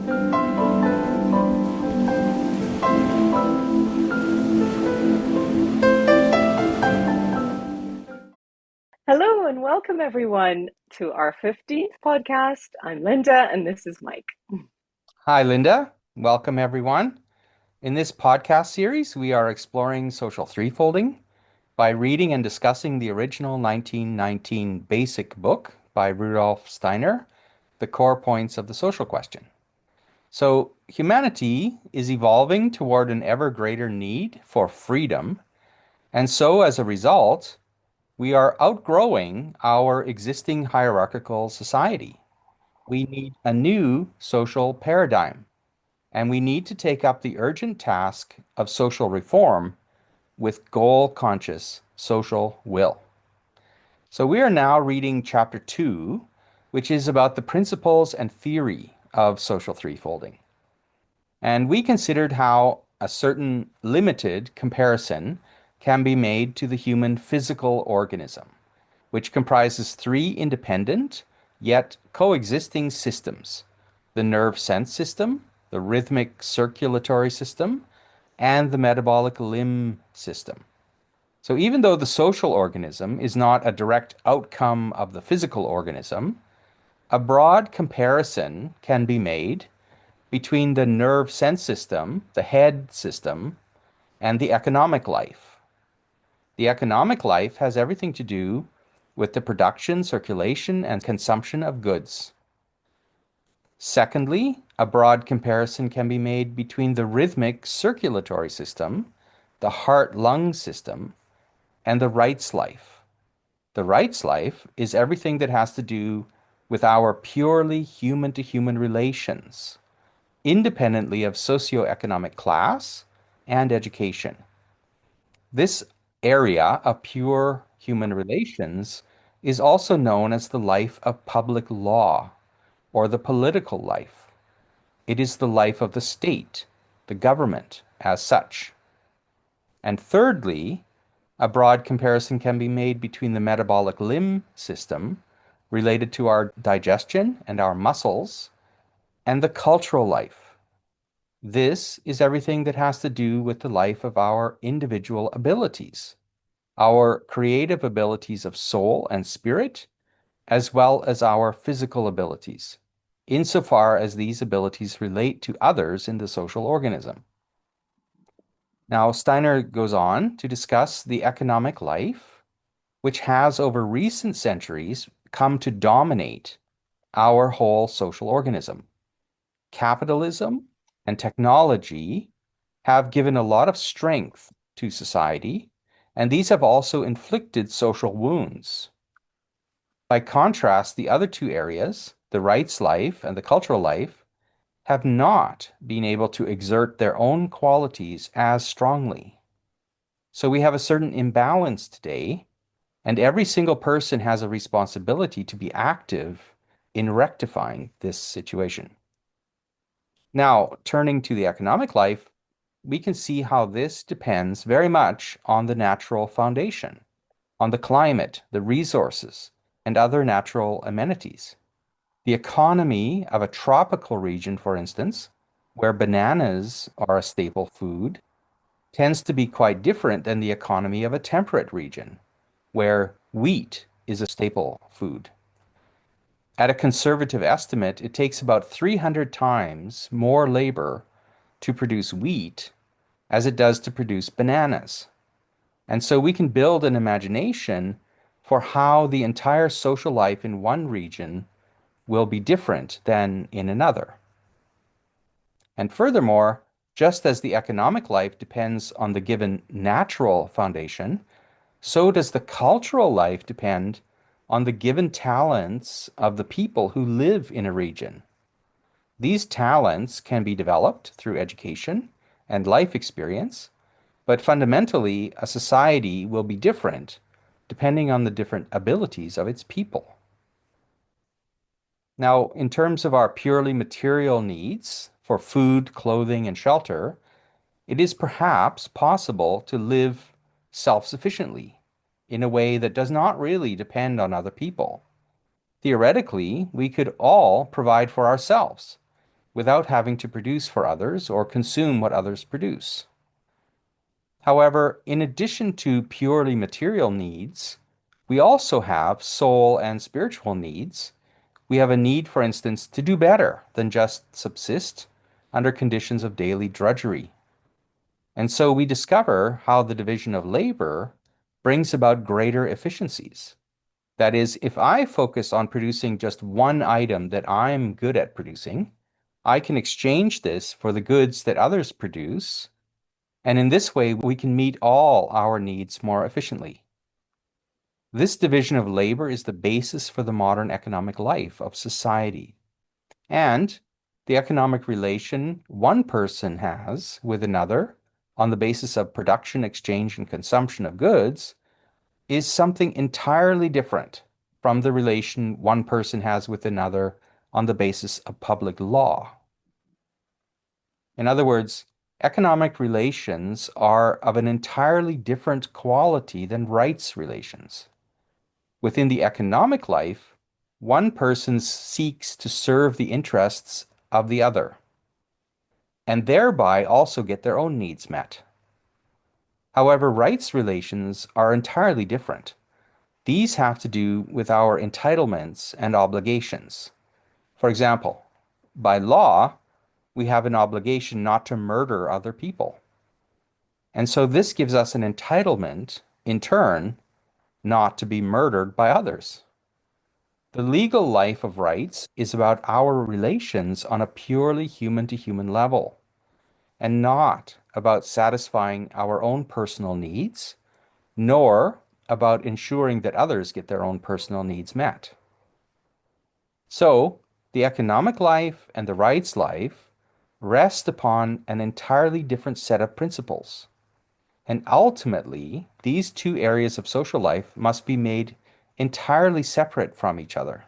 Hello and welcome everyone to our 15th podcast. I'm Linda and this is Mike. Hi, Linda. Welcome, everyone. In this podcast series, we are exploring social threefolding by reading and discussing the original 1919 basic book by Rudolf Steiner, The Core Points of the Social Question. So, humanity is evolving toward an ever greater need for freedom, and so as a result, we are outgrowing our existing hierarchical society. We need a new social paradigm. And we need to take up the urgent task of social reform with goal-conscious social will. So we are now reading chapter 2, which is about the principles and theory of social threefolding. And we considered how a certain limited comparison can be made to the human physical organism, which comprises three independent yet coexisting systems: the nerve sense system, the rhythmic circulatory system, and the metabolic limb system. So even though the social organism is not a direct outcome of the physical organism, a broad comparison can be made between the nerve sense system, the head system, and the economic life. The economic life has everything to do with the production, circulation, and consumption of goods. Secondly, a broad comparison can be made between the rhythmic circulatory system, the heart-lung system, and the rights life. The rights life is everything that has to do with our purely human-to-human relations, independently of socioeconomic class and education. This area of pure human relations is also known as the life of public law or the political life. It is the life of the state, the government, as such. And thirdly, a broad comparison can be made between the metabolic limb system, related to our digestion and our muscles, and the cultural life. This is everything that has to do with the life of our individual abilities, our creative abilities of soul and spirit, as well as our physical abilities, insofar as these abilities relate to others in the social organism. Now, Steiner goes on to discuss the economic life, which has over recent centuries come to dominate our whole social organism. Capitalism and technology have given a lot of strength to society, and these have also inflicted social wounds. By contrast, the other two areas, the rights life and the cultural life, have not been able to exert their own qualities as strongly. So we have a certain imbalance today, and every single person has a responsibility to be active in rectifying this situation. Now, turning to the economic life, we can see how this depends very much on the natural foundation, on the climate, the resources, and other natural amenities. The economy of a tropical region, for instance, where bananas are a staple food, tends to be quite different than the economy of a temperate region, where wheat is a staple food. At a conservative estimate, it takes about 300 times more labor to produce wheat as it does to produce bananas. And so we can build an imagination for how the entire social life in one region will be different than in another. And furthermore, just as the economic life depends on the given natural foundation, so does the cultural life depend on the given talents of the people who live in a region. These talents can be developed through education and life experience, but fundamentally, a society will be different depending on the different abilities of its people. Now, in terms of our purely material needs for food, clothing, and shelter, it is perhaps possible to live self-sufficiently in a way that does not really depend on other people. Theoretically, we could all provide for ourselves without having to produce for others or consume what others produce. However, in addition to purely material needs, we also have soul and spiritual needs. We have a need, for instance, to do better than just subsist under conditions of daily drudgery. And so we discover how the division of labor brings about greater efficiencies. That is, if I focus on producing just one item that I'm good at producing, I can exchange this for the goods that others produce, and in this way we can meet all our needs more efficiently. This division of labor is the basis for the modern economic life of society. And the economic relation one person has with another on the basis of production, exchange, and consumption of goods is something entirely different from the relation one person has with another on the basis of public law. In other words, economic relations are of an entirely different quality than rights relations. Within the economic life, one person seeks to serve the interests of the other, and thereby also get their own needs met. However, rights relations are entirely different. These have to do with our entitlements and obligations. For example, by law, we have an obligation not to murder other people. And so this gives us an entitlement, in turn, not to be murdered by others. The legal life of rights is about our relations on a purely human to human level, and not about satisfying our own personal needs, nor about ensuring that others get their own personal needs met. So, the economic life and the rights life rest upon an entirely different set of principles. And ultimately, these two areas of social life must be made entirely separate from each other.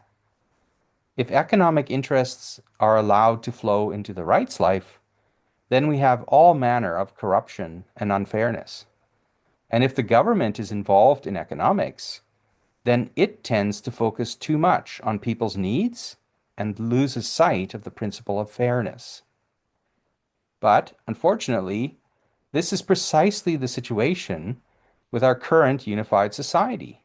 If economic interests are allowed to flow into the rights life, then we have all manner of corruption and unfairness. And if the government is involved in economics, then it tends to focus too much on people's needs and loses sight of the principle of fairness. But unfortunately, this is precisely the situation with our current unified society.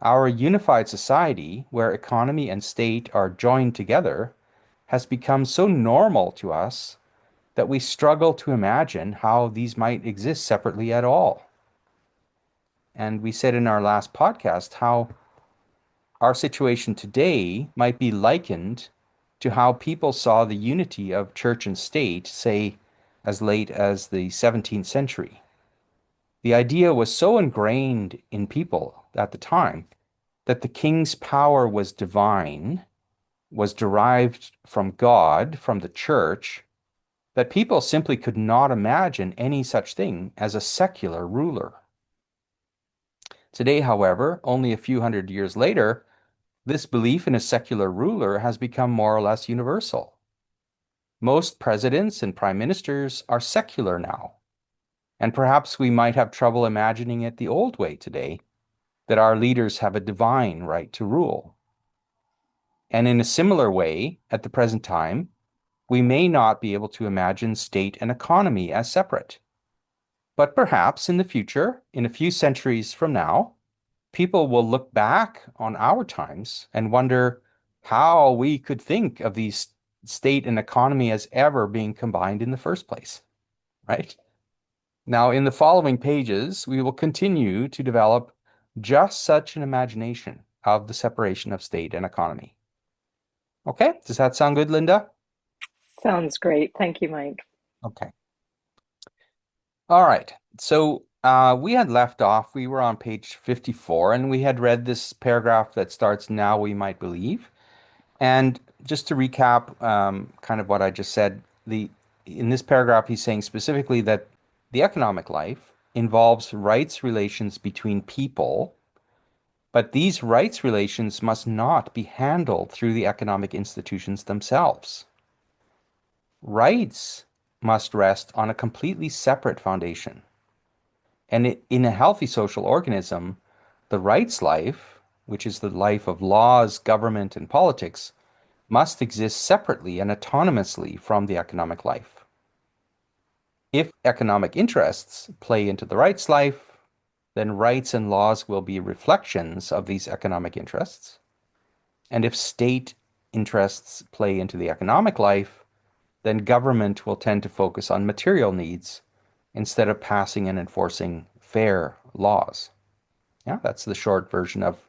Our unified society, where economy and state are joined together, has become so normal to us that we struggle to imagine how these might exist separately at all. And we said in our last podcast how our situation today might be likened to how people saw the unity of church and state, say, as late as the 17th century. The idea was so ingrained in people at the time that the king's power was divine, was derived from God, from the church, that people simply could not imagine any such thing as a secular ruler. Today, however, only a few hundred years later, this belief in a secular ruler has become more or less universal. Most presidents and prime ministers are secular now, and perhaps we might have trouble imagining it the old way today, that our leaders have a divine right to rule. And in a similar way, at the present time, we may not be able to imagine state and economy as separate. But perhaps in the future, in a few centuries from now, people will look back on our times and wonder how we could think of these state and economy as ever being combined in the first place, right? Now, in the following pages, we will continue to develop just such an imagination of the separation of state and economy. Okay, does that sound good, Linda? Sounds great. Thank you, Mike. Okay. All right. So we had left off, we were on page 54, and we had read this paragraph that starts, "Now we might believe." And just to recap kind of what I just said, in this paragraph, he's saying specifically that the economic life involves rights relations between people, but these rights relations must not be handled through the economic institutions themselves. Rights must rest on a completely separate foundation. And in a healthy social organism, the rights life, which is the life of laws, government, and politics, must exist separately and autonomously from the economic life. If economic interests play into the rights life, then rights and laws will be reflections of these economic interests. And if state interests play into the economic life, then government will tend to focus on material needs instead of passing and enforcing fair laws. Yeah, that's the short version of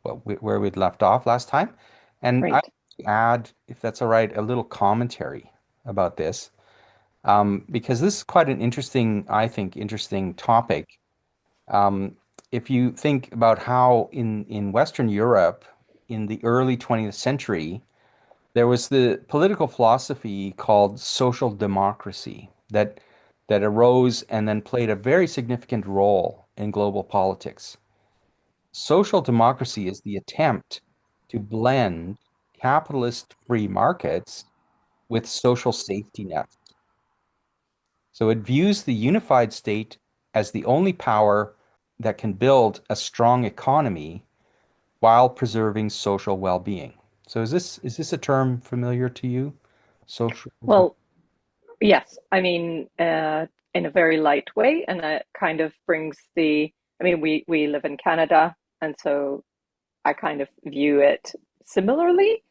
where we'd left off last time. And I Right. add, if that's all right, a little commentary about this, because this is quite an interesting, I think, interesting topic. Um, if you think about how in Western Europe in the early 20th century, there was the political philosophy called social democracy that arose and then played a very significant role in global politics. Social democracy is the attempt to blend capitalist free markets with social safety nets. So it views the unified state as the only power that can build a strong economy while preserving social well-being. So is this a term familiar to you? Social. Well, yes. I mean, in a very light way, and it kind of brings the. I mean, we live in Canada, and so I kind of view it similarly.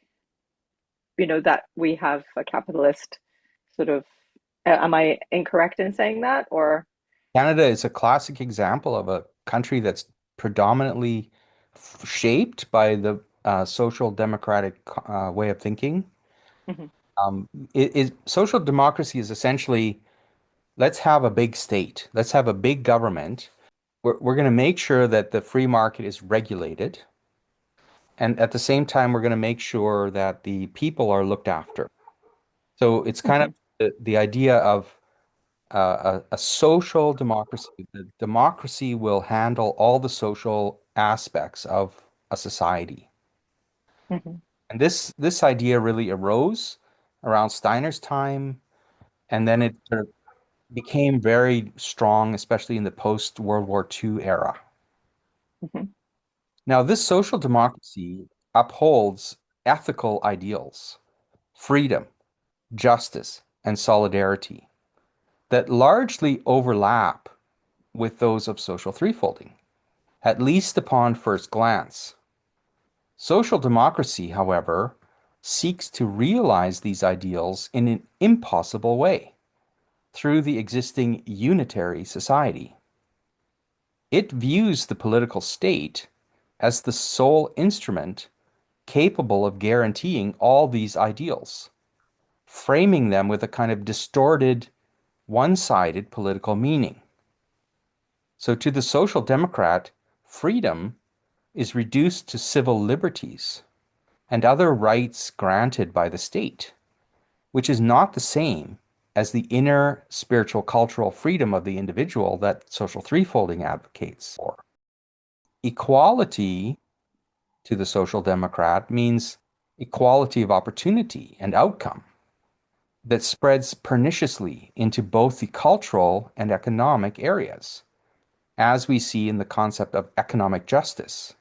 That we have a capitalist sort of. Am I incorrect in saying that, or? Canada is a classic example of a country that's predominantly shaped by the social democratic way of thinking. Mhm, Social democracy is essentially let's have a big state, let's have a big government. We're going to make sure that the free market is regulated, and at the same time, we're going to make sure that the people are looked after. So it's kind of mhm, the idea of a social democracy. The democracy will handle all the social aspects of a society. mhm. And this idea really arose around Steiner's time, and then it sort of became very strong, especially in the post-World War II era. Mhm, Now, this social democracy upholds ethical ideals, freedom, justice, and solidarity that largely overlap with those of social threefolding, at least upon first glance. Social democracy, however, seeks to realize these ideals in an impossible way through the existing unitary society. It views the political state as the sole instrument capable of guaranteeing all these ideals, framing them with a kind of distorted, one-sided political meaning. So to the social democrat, freedom is reduced to civil liberties and other rights granted by the state, which is not the same as the inner spiritual cultural freedom of the individual that social threefolding advocates for. Equality to the social democrat means equality of opportunity and outcome that spreads perniciously into both the cultural and economic areas, as we see in the concept of economic justice,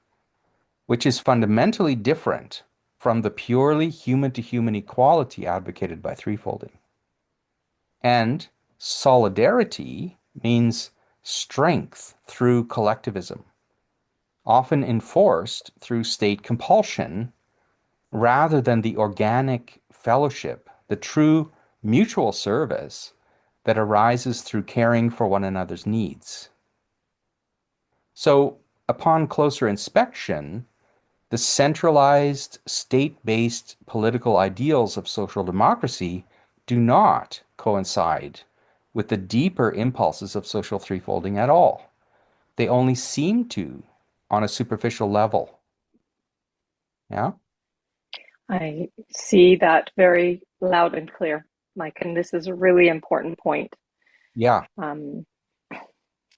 which is fundamentally different from the purely human to human equality advocated by threefolding. And solidarity means strength through collectivism, often enforced through state compulsion rather than the organic fellowship, the true mutual service that arises through caring for one another's needs. So, upon closer inspection, the centralized, state-based political ideals of social democracy do not coincide with the deeper impulses of social threefolding at all. They only seem to on a superficial level. Yeah? I see that very loud and clear, Mike, and this is a really important point. Yeah. Um,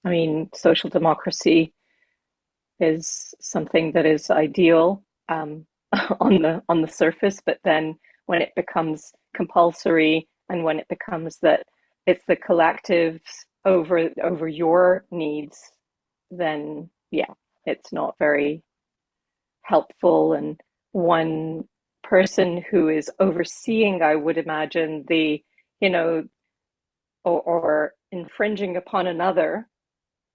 I mean, social democracy is something that is ideal on the surface, but then when it becomes compulsory and when it becomes that it's the collectives over your needs, then yeah, it's not very helpful. And one person who is overseeing, I would imagine, the, you know, or infringing upon another,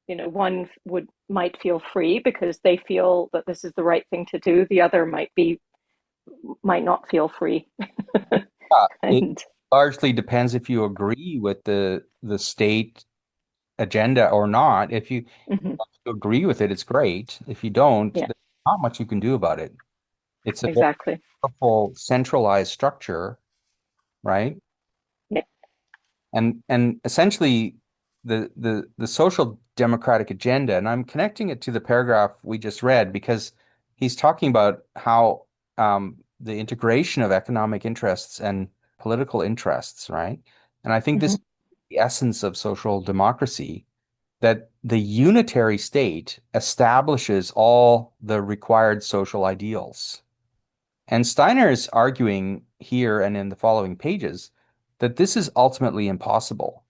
one would might feel free because they feel that this is the right thing to do. The other might not feel free. It And largely depends if you agree with the state agenda or not. If you mhm, agree with it, it's great. If you don't, yeah, there's not much you can do about it. It's a very exactly. powerful centralized structure, right? Yeah. And essentially the social democratic agenda, and I'm connecting it to the paragraph we just read because he's talking about how the integration of economic interests and political interests, right? And I think this Mhm, is the essence of social democracy, that the unitary state establishes all the required social ideals. And Steiner is arguing here and in the following pages that this is ultimately impossible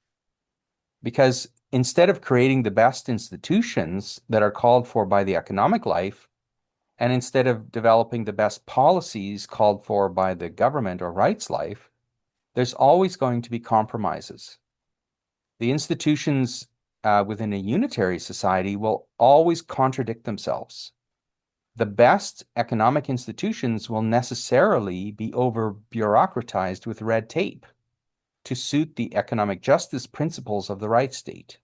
because instead of creating the best institutions that are called for by the economic life, and instead of developing the best policies called for by the government or rights life, there's always going to be compromises. The institutions within a unitary society will always contradict themselves. The best economic institutions will necessarily be over bureaucratized with red tape to suit the economic justice principles of the right state.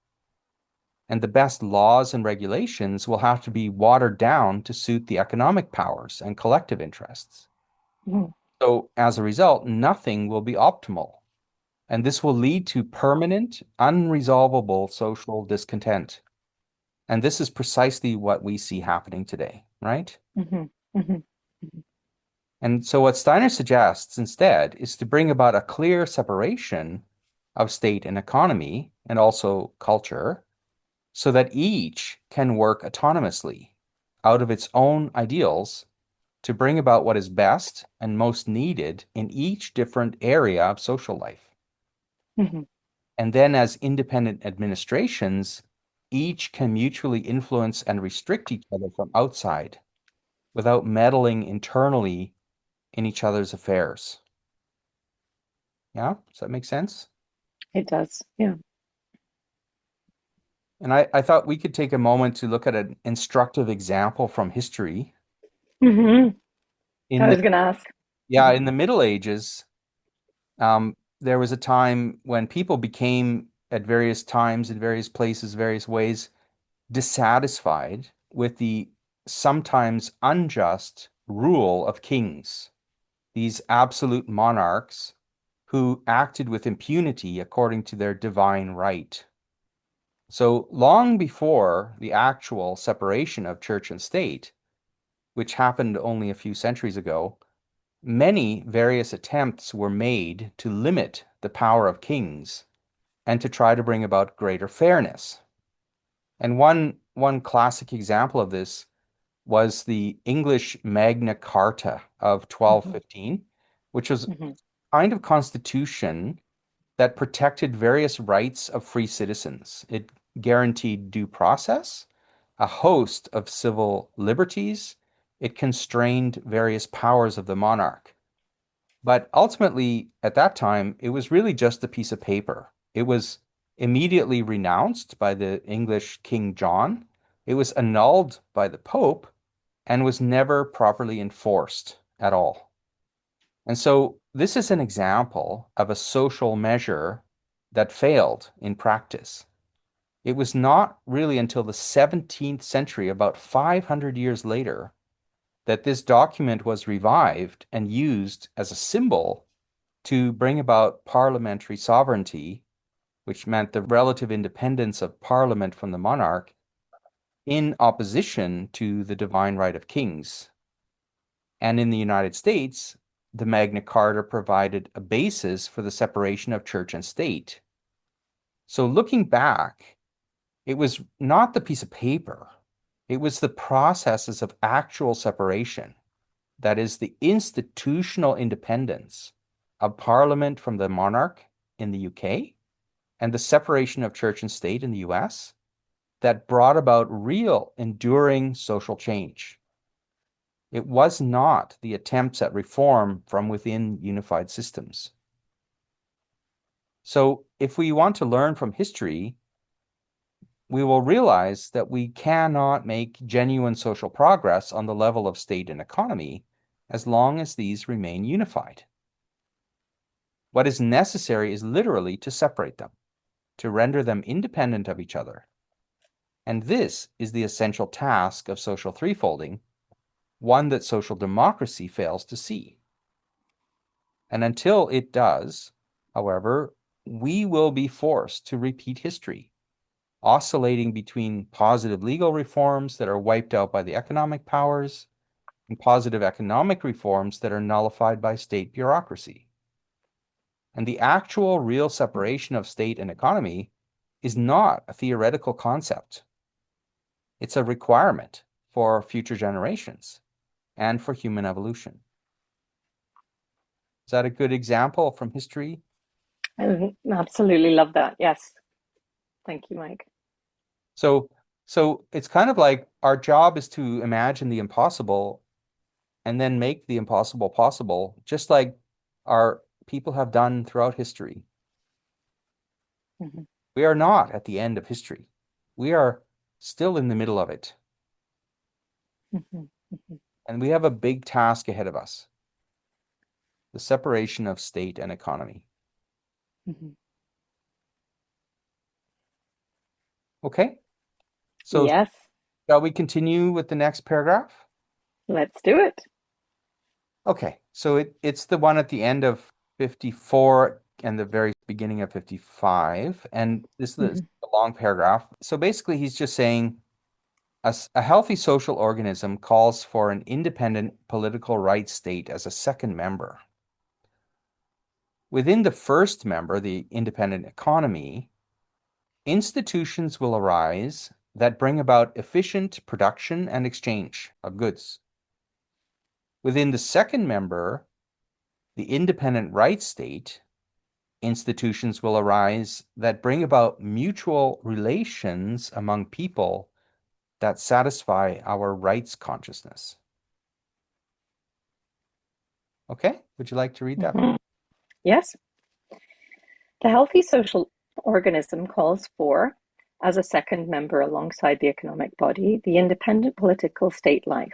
And the best laws and regulations will have to be watered down to suit the economic powers and collective interests. mhm, So, as a result, nothing will be optimal. And this will lead to permanent, unresolvable social discontent. And this is precisely what we see happening today, right? mhm, mhm, And so, what Steiner suggests instead is to bring about a clear separation of state and economy and also culture so that each can work autonomously out of its own ideals to bring about what is best and most needed in each different area of social life. mhm. And then, as independent administrations, each can mutually influence and restrict each other from outside without meddling internally in each other's affairs. Yeah, does that make sense? It does. Yeah. And I thought we could take a moment to look at an instructive example from history. Hmm. In I the was going to ask. Yeah, Mhm, in the Middle Ages, there was a time when people became at various times, in various places, various ways, dissatisfied with the sometimes unjust rule of kings, these absolute monarchs who acted with impunity according to their divine right. So long before the actual separation of church and state, which happened only a few centuries ago, many various attempts were made to limit the power of kings and to try to bring about greater fairness. And one classic example of this was the English Magna Carta of mhm, 1215, which was a mhm, kind of constitution that protected various rights of free citizens. It guaranteed due process, a host of civil liberties. It constrained various powers of the monarch. But ultimately, at that time, it was really just a piece of paper. It was immediately renounced by the English King John. It was annulled by the Pope and was never properly enforced at all. And so this is an example of a social measure that failed in practice. It was not really until the 17th century, about 500 years later, that this document was revived and used as a symbol to bring about parliamentary sovereignty, which meant the relative independence of parliament from the monarch, in opposition to the divine right of kings. And in the United States, the Magna Carta provided a basis for the separation of church and state. So looking back, it was not the piece of paper, it was the processes of actual separation, that is, the institutional independence of Parliament from the monarch in the UK and the separation of church and state in the US that brought about real, enduring social change. It was not the attempts at reform from within unified systems. So if we want to learn from history, we will realize that we cannot make genuine social progress on the level of state and economy as long as these remain unified. What is necessary is literally to separate them, to render them independent of each other. And this is the essential task of social threefolding, one that social democracy fails to see. And until it does, however, we will be forced to repeat history, oscillating between positive legal reforms that are wiped out by the economic powers and positive economic reforms that are nullified by state bureaucracy. And the actual real separation of state and economy is not a theoretical concept. It's a requirement for future generations and for human evolution. Is that a good example from history? I absolutely love that. Yes. Thank you, Mike. So, so it's kind of like our job is to imagine the impossible and then make the impossible possible, just like our people have done throughout history. Mhm, We are not at the end of history. We are still in the middle of it. mhm, mhm, And we have a big task ahead of us, the separation of state and economy. mhm. Okay, so Yes, shall we continue with the next paragraph? let's do it. Okay, so it's the one at the end of 54 and the very beginning of 55. And this is Mhm, a long paragraph. So basically, he's just saying a healthy social organism calls for an independent political rights state as a second member. Within the first member, the independent economy, institutions will arise that bring about efficient production and exchange of goods. Within the second member, the independent rights state, institutions will arise that bring about mutual relations among people that satisfy our rights consciousness. Okay, would you like to read that? mhm. Yes, the healthy social organism calls for, as a second member alongside the economic body, the independent political state life.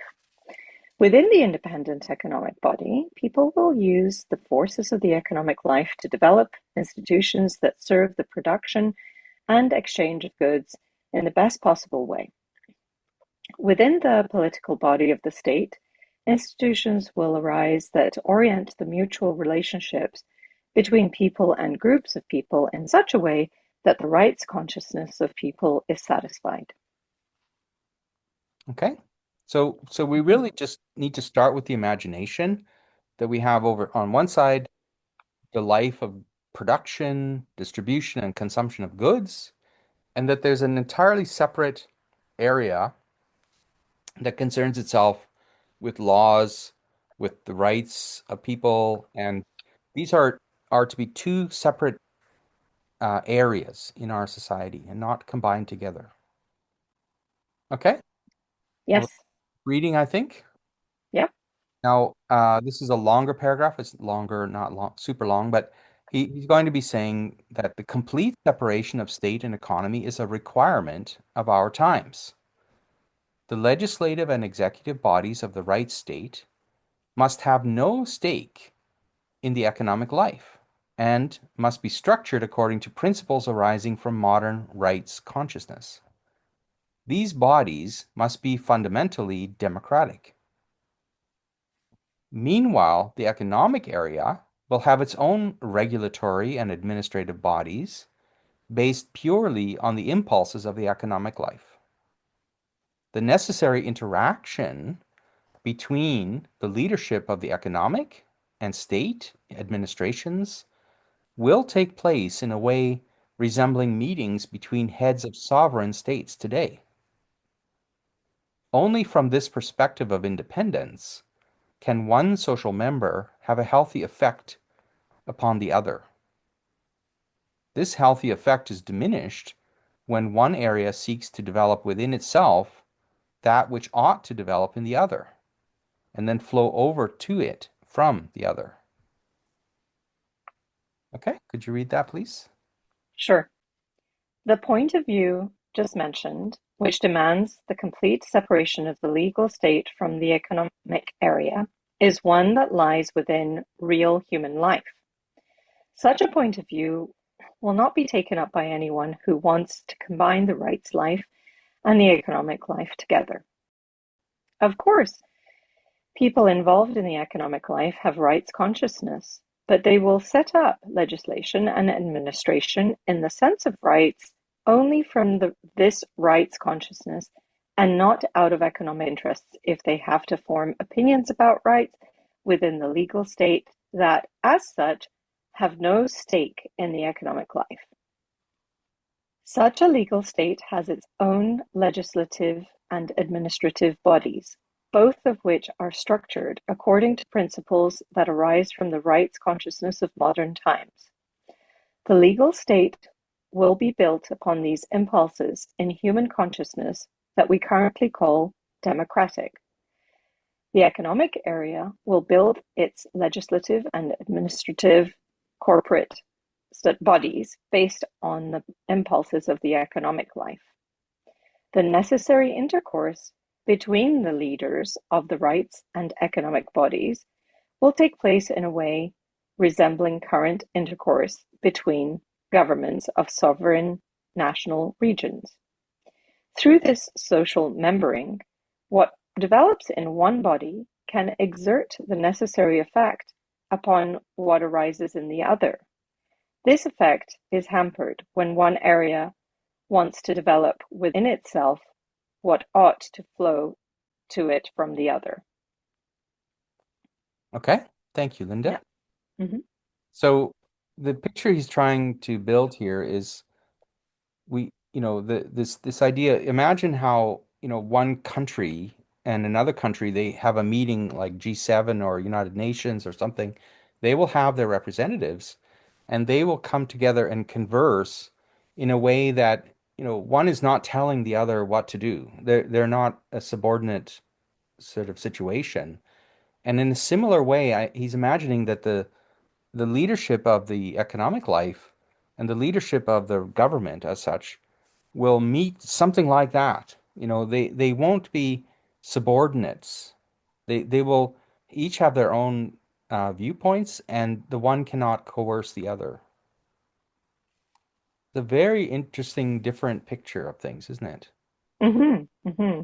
Within the independent economic body, people will use the forces of the economic life to develop institutions that serve the production and exchange of goods in the best possible way. Within the political body of the state, institutions will arise that orient the mutual relationships between people and groups of people in such a way that the rights consciousness of people is satisfied. Okay. So we Mhm, really just need to start with the imagination that we have over on one side, the life of production, distribution, and consumption of goods, and that there's an entirely separate area that concerns itself with laws, with the rights of people, and these are to be two separate areas in our society and not combined together. Okay, well, Yes. reading, I think. Yep. Now, this is a longer paragraph. It's longer, not long, super long, but he's going to be saying that the complete separation of state and economy is a requirement of our times. The legislative and executive bodies of the right state must have no stake in the economic life and must be structured according to principles arising from modern rights consciousness. These bodies must be fundamentally democratic. Meanwhile, the economic area will have its own regulatory and administrative bodies based purely on the impulses of the economic life. The necessary interaction between the leadership of the economic and state administrations will take place in a way resembling meetings between heads of sovereign states today. Only from this perspective of independence can one social member have a healthy effect upon the other. This healthy effect is diminished when one area seeks to develop within itself that which ought to develop in the other, and then flow over to it from the other. Okay, could you read that, please? Sure. The point of view just mentioned, which demands the complete separation of the legal state from the economic area, is one that lies within real human life. Such a point of view will not be taken up by anyone who wants to combine the rights life and the economic life together. Of course, people involved in the economic life have rights consciousness, but they will set up legislation and administration in the sense of rights only from this rights consciousness and not out of economic interests if they have to form opinions about rights within the legal state that, as such, have no stake in the economic life. Such a legal state has its own legislative and administrative bodies, both of which are structured according to principles that arise from the rights consciousness of modern times. The legal state will be built upon these impulses in human consciousness that we currently call democratic. The economic area will build its legislative and administrative corporate bodies based on the impulses of the economic life. The necessary intercourse between the leaders of the rights and economic bodies will take place in a way resembling current intercourse between governments of sovereign national regions. Through this social membering, what develops in one body can exert the necessary effect upon what arises in the other. This effect is hampered when one area wants to develop within itself what ought to flow to it from the other. Okay, thank you, Yeah. Linda. Mm-hmm. So the picture he's trying to build here is this idea, imagine how, one country and another country, they have a meeting like G7 or United Nations or something. They will have their representatives and they will come together and converse in a way that, one is not telling the other what to do. They're not a subordinate sort of situation. And in a similar way, he's imagining that the leadership of the economic life and the leadership of the government as such will meet something like that. They won't be subordinates. They will each have their own viewpoints, and the one cannot coerce the other. It's a very interesting, different picture of things, isn't it? Mm-hmm. Mm-hmm.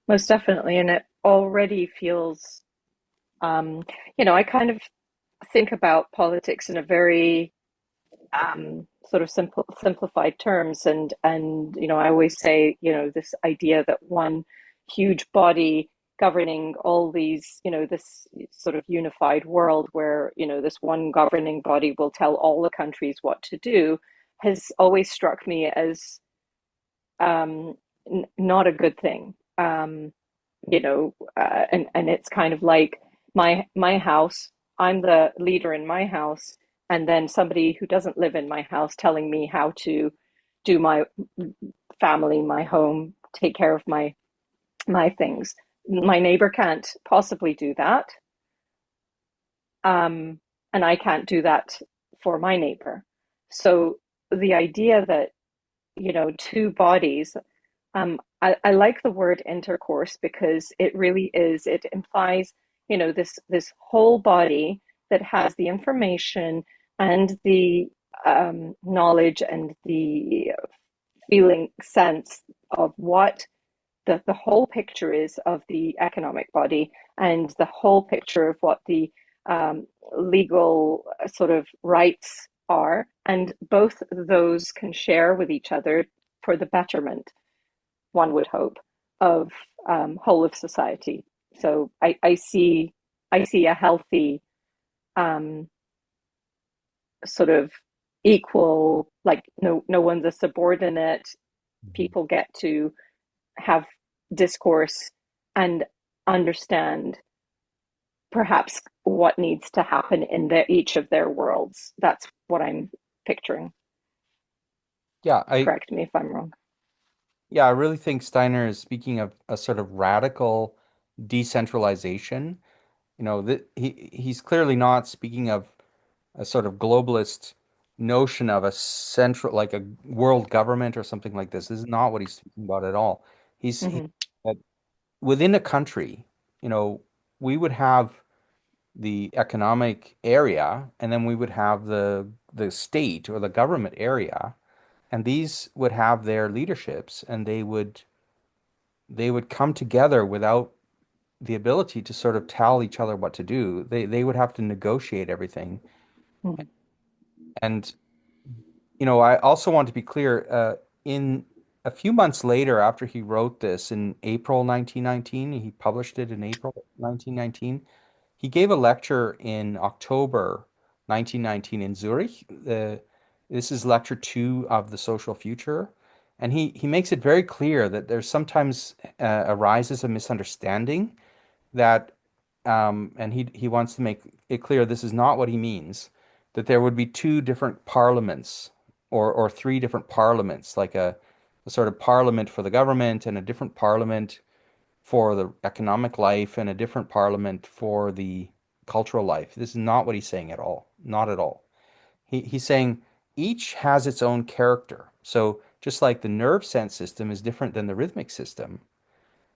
Most definitely. And it already feels, um, I kind of think about politics in a very sort of simplified terms, and I always say, this idea that one huge body governing all these, this sort of unified world where this one governing body will tell all the countries what to do has always struck me as not a good thing. And it's kind of like my house. I'm the leader in my house, and then somebody who doesn't live in my house telling me how to do my family, my home, take care of my things. My neighbor can't possibly do that, and I can't do that for my neighbor. So the idea that two bodies. I like the word intercourse because it implies, this whole body that has the information and the knowledge and the feeling sense of what the whole picture is of the economic body and the whole picture of what the legal sort of rights are. And both those can share with each other for the betterment, one would hope, of whole of society. So I see a healthy um, sort of equal, like no one's a subordinate. Mhm. People get to have discourse and understand perhaps what needs to happen in each of their worlds. That's what I'm picturing. Yeah, Correct me if I'm wrong. I really think Steiner is speaking of a sort of radical decentralization. He's clearly not speaking of a sort of globalist notion of a central, like a world government or something like this. This is not what he's speaking about at all. He Hmm. that within a country, you know, we would have the economic area, and then we would have the state or the government area, and these would have their leaderships, and they would come together without the ability to sort of tell each other what to do. They would have to negotiate everything. Hmm. And I also want to be clear, in a few months later, after he wrote this in April 1919, he published it in April 1919. He gave a lecture in October 1919 in Zurich. This is lecture two of the social future. And he makes it very clear that there's sometimes arises a misunderstanding that, and he wants to make it clear this is not what he means, that there would be two different parliaments or three different parliaments, like a sort of parliament for the government and a different parliament for the economic life and a different parliament for the cultural life. This is not what he's saying at all. Not at all. He's saying each has its own character. So just like the nerve sense system is different than the rhythmic system,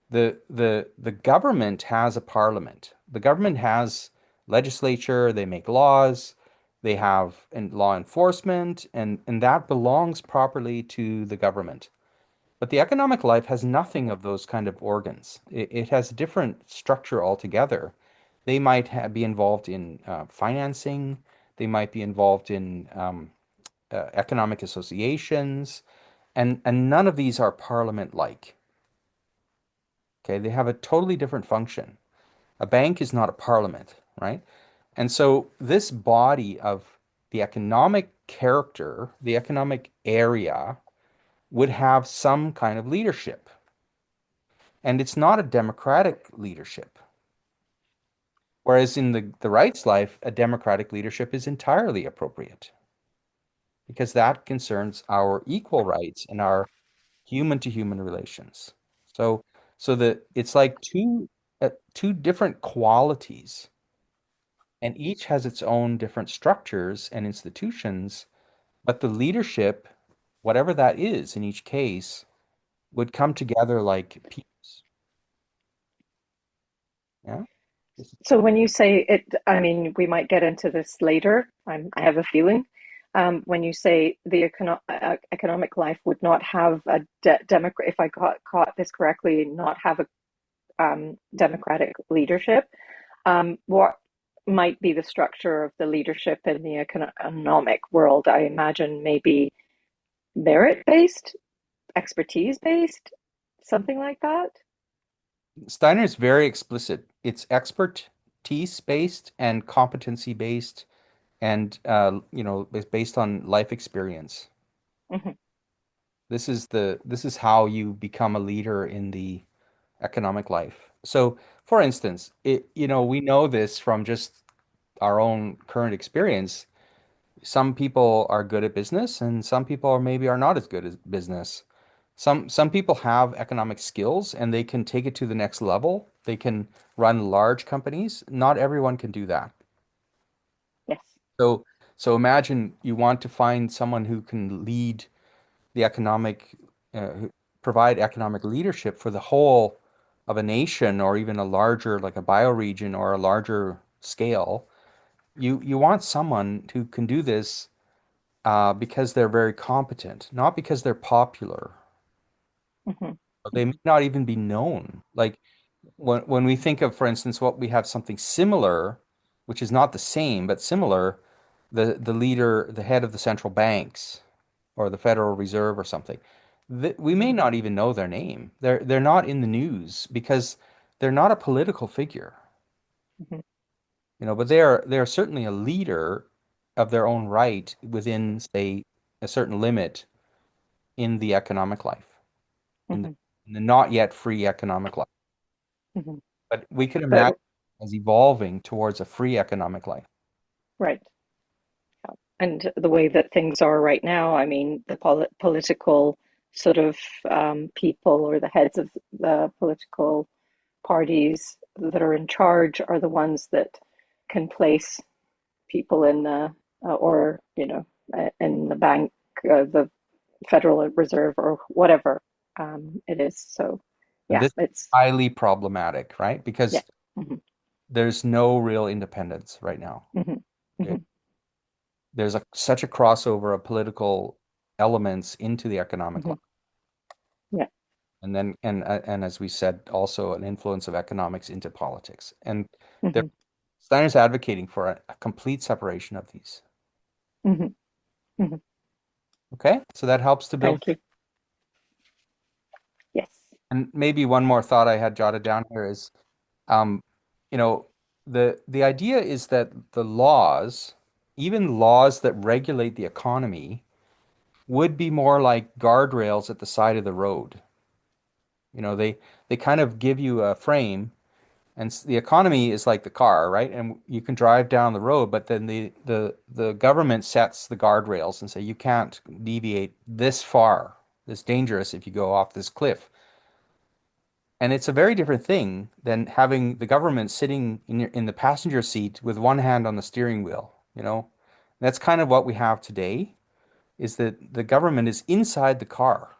the government has a parliament. The government has legislature, they make laws, they have law enforcement, and that belongs properly to the government. But the economic life has nothing of those kind of organs. It has a different structure altogether. They might be involved in financing. They might be involved in economic associations, and none of these are parliament-like. Okay, they have a totally different function. A bank is not a parliament, right? And so this body of the economic character, the economic area, would have some kind of leadership. And it's not a democratic leadership. Whereas in the rights life, a democratic leadership is entirely appropriate because that concerns our equal rights and our human to human relations. So, it's like two different qualities, and each has its own different structures and institutions, but the leadership, whatever that is in each case, would come together like peers. Yeah. So when you say it, I mean, we might get into this later. I have a feeling. When you say the economic life would not have a democrat, if I caught this correctly, not have a democratic leadership, what might be the structure of the leadership in the economic world? I imagine maybe merit based, expertise based, something like that. Steiner is very explicit. It's expertise based and competency based, and it's based on life experience. Hmm. This is how you become a leader in the economic life. So, for instance, we know this from just our own current experience. Some people are good at business, and some people maybe are not as good at business. Some people have economic skills and they can take it to the next level. They can run large companies. Not everyone can do that. Yes. So imagine you want to find someone who can lead the provide economic leadership for the whole of a nation or even a larger, like a bioregion or a larger scale. You want someone who can do this because they're very competent, not because they're popular. Hmm. They may not even be known. Like when we think of, for instance, what we have something similar, which is not the same but similar, the leader, the head of the central banks or the Federal Reserve or something, we may not even know their name. They're not in the news because they're not a political figure, Hmm. but they are certainly a leader of their own right within, say, a certain limit in the economic life, in the, Hmm. in the not yet free economic life. Hmm. But we could But imagine as evolving towards a free economic life. right. And the way that things are right now, I mean, the political sort of people or the heads of the political parties that are in charge are the ones that can place people in or in the bank, the Federal Reserve, or whatever it is. So And yeah, this is it's highly problematic, right? yeah. Because Hmm. there's no real independence right now. Hmm. It, Hmm. there's such a crossover of political elements into the economic Hmm. life. Yeah. And as we said, also an influence of economics into politics. And there, Hmm. Steiner's advocating for a complete separation of these. Hmm. Hmm. Okay, so that helps to build. Thank you. Yes. And maybe one more thought I had jotted down here is, um, you know, the idea is that the laws, even laws that regulate the economy, would be more like guardrails at the side of the road. They kind of give you a frame, and the economy is like the car, right? And you can drive down the road, but then the government sets the guardrails and say you can't deviate this far. It's dangerous if you go off this cliff. And it's a very different thing than having the government sitting in the passenger seat with one hand on the steering wheel, you know? That's kind of what we have today, is that the government is inside the car.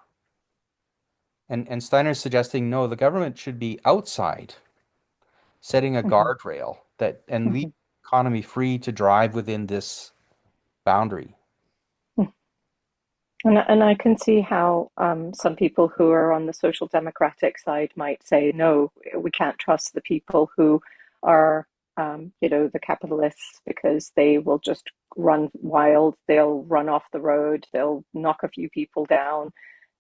And Steiner's suggesting no, the government should be outside, setting a Hmm. guardrail that and leave Hmm. the economy free to drive within this boundary. And I can see how some people who are on the social democratic side might say, no, we can't trust the people who are, the capitalists, because they will just run wild. They'll run off the road. They'll knock a few people down,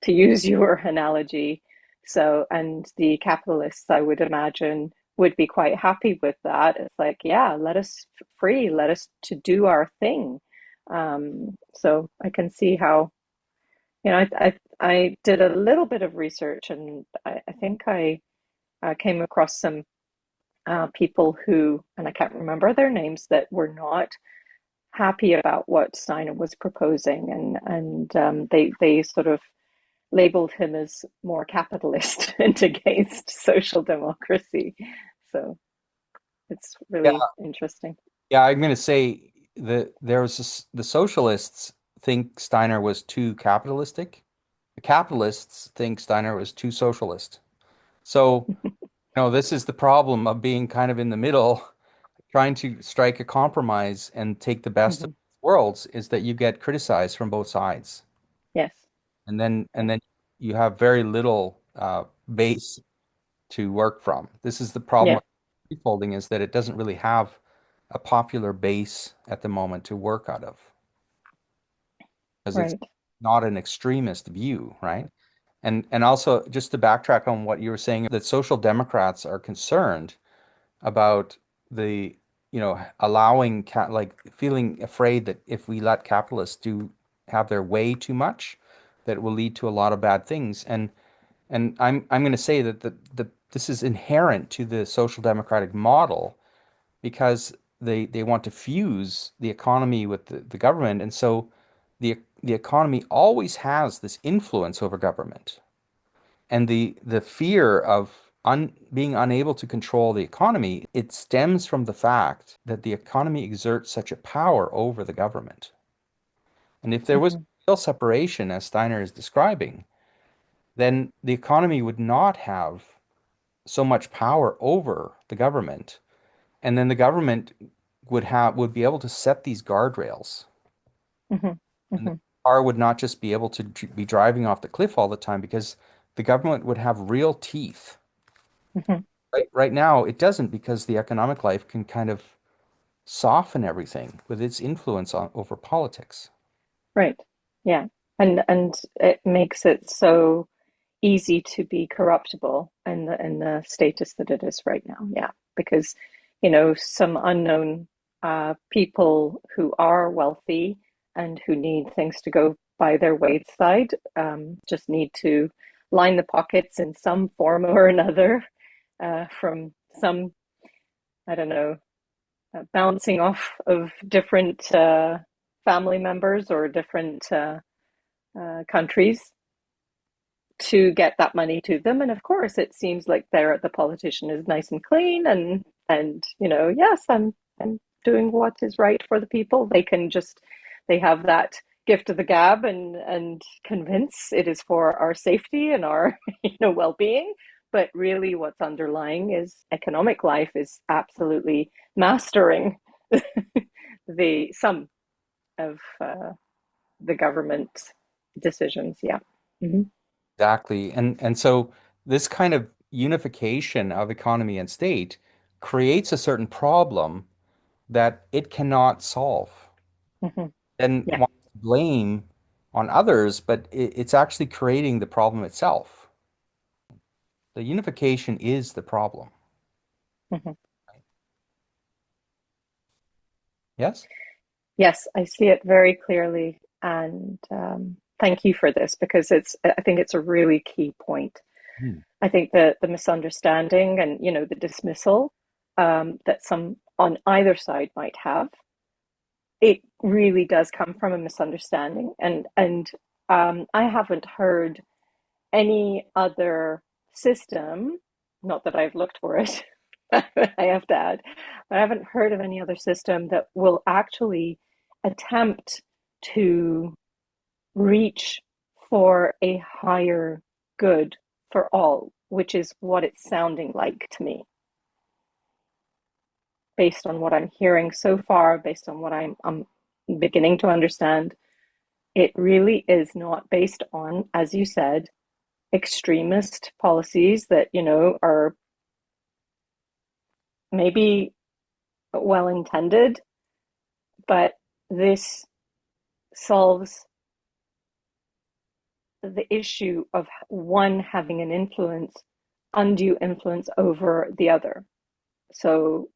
to use your analogy. So, and the capitalists, I would imagine, would be quite happy with that. It's like, yeah, let us free, let us to do our thing. So I can see how I did a little bit of research, and I think I came across some people who, and I can't remember their names, that were not happy about what Steiner was proposing, and they sort of labeled him as more capitalist and against social democracy. So it's Yeah, really interesting. yeah, I'm going to say that the socialists think Steiner was too capitalistic. The capitalists think Steiner was too socialist. So, this is the problem of being kind of in the middle, trying to strike a compromise and take the best of Hmm. worlds is that you get criticized from both sides. Yes. And Yeah. then you have very little base to work from. This is the problem Yeah. with folding is that it doesn't really have a popular base at the moment to work out of because it's Right. not an extremist view, right? And also just to backtrack on what you were saying, that social democrats are concerned about the, allowing like feeling afraid that if we let capitalists do have their way too much, that it will lead to a lot of bad things. And I'm going to say that this is inherent to the social democratic model because they want to fuse the economy with the government, and so the economy always has this influence over government. And the fear of being unable to control the economy, it stems from the fact that the economy exerts such a power over the government. And if there was Hmm. real separation, as Steiner is describing, then the economy would not have so much power over the government. And then the government would be able to set these guardrails. Hmm. And the Hmm. car would not just be able to be driving off the cliff all the time because the government would have real teeth. Hmm. Right now, it doesn't because the economic life can kind of soften everything with its influence over politics. Right. Yeah. And it makes it so easy to be corruptible in the status that it is right now. Yeah, because some unknown people who are wealthy and who need things to go by their wayside just need to line the pockets in some form or another from some, I don't know, bouncing off of different family members or different countries to get that money to them. And of course, it seems like the politician is nice and clean, and yes, I'm doing what is right for the people. They have that gift of the gab and convince it is for our safety and our well-being. But really, what's underlying is economic life is absolutely mastering the some of the government decisions. Yeah. Mm-hmm. Exactly. And so this kind of unification of economy and state creates a certain problem that it cannot solve. Mm-hmm. And Yeah. wants to blame on others, but it's actually creating the problem itself. The unification is the problem. Mm-hmm. Yes? Yes, I see it very clearly, and thank you for this because I think it's a really key point. Hmm. I think that the misunderstanding and the dismissal that some on either side might have, it really does come from a misunderstanding, and I haven't heard any other system, not that I've looked for it, I have to add, but I haven't heard of any other system that will actually attempt to reach for a higher good for all, which is what it's sounding like to me, based on what I'm hearing so far, based on what I'm beginning to understand. It really is not based on, as you said, extremist policies that, are maybe well intended, but this solves the issue of one having an influence, undue influence over the other. So,